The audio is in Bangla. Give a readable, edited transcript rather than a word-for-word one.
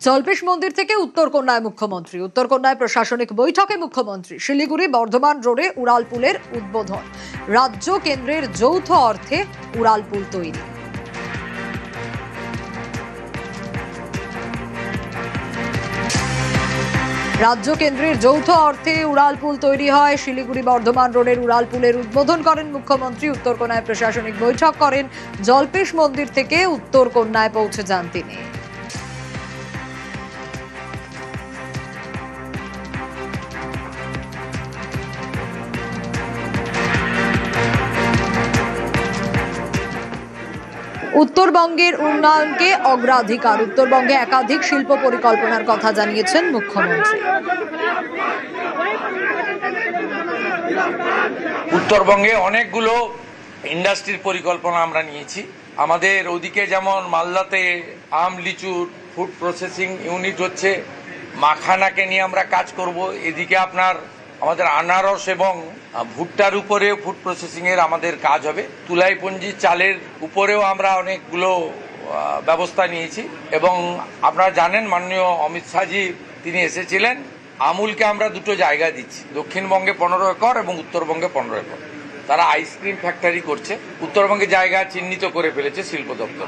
জল্পেশ মন্দির থেকে উত্তরকন্যায় মুখ্যমন্ত্রী, উত্তরকন্যায় প্রশাসনিক বৈঠকে মুখ্যমন্ত্রী, শিলিগুড়ি বর্ধমান রোডে উড়ালপুলের উদ্বোধন, রাজ্য কেন্দ্রের যৌথ অর্থে উড়ালপুল তৈরি। রাজ্য কেন্দ্রের যৌথ অর্থে উড়ালপুল তৈরি হয়। শিলিগুড়ি বর্ধমান রোডের উড়ালপুলের উদ্বোধন করেন মুখ্যমন্ত্রী। উত্তরকন্যায় প্রশাসনিক বৈঠক করেন। জল্পেশ মন্দির থেকে উত্তরকন্যায় পৌঁছে যান তিনি। উত্তরবঙ্গের উন্নয়নকে অগ্রাধিকার, উত্তরবঙ্গে একাধিক শিল্প পরিকল্পনার কথা জানিয়েছেন মুখ্যমন্ত্রী। উত্তরবঙ্গে অনেকগুলো ইন্ডাস্ট্রির পরিকল্পনা আমরা নিয়েছি। আমাদের ওদিকে যেমন মালদাতে আম লিচুর ফুড প্রসেসিং ইউনিট হচ্ছে, মাখানাকে নিয়ে আমরা কাজ করব। এদিকে আপনার আমাদের আনারস এবং ভুট্টার উপরেও ফুড প্রসেসিং এর আমাদের কাজ হবে। তুলাইপঞ্জি চালের উপরেও আমরা অনেকগুলো ব্যবস্থা নিয়েছি এবং আপনারা জানেন মাননীয় অমিত শাহজি তিনি এসেছিলেন। আমুলকে আমরা দুটো জায়গা দিচ্ছি, দক্ষিণবঙ্গে 15 একর এবং উত্তরবঙ্গে 15 একর। তারা আইসক্রিম ফ্যাক্টরি করছে, উত্তরবঙ্গে জায়গা চিহ্নিত করে ফেলেছে শিল্প দপ্তর।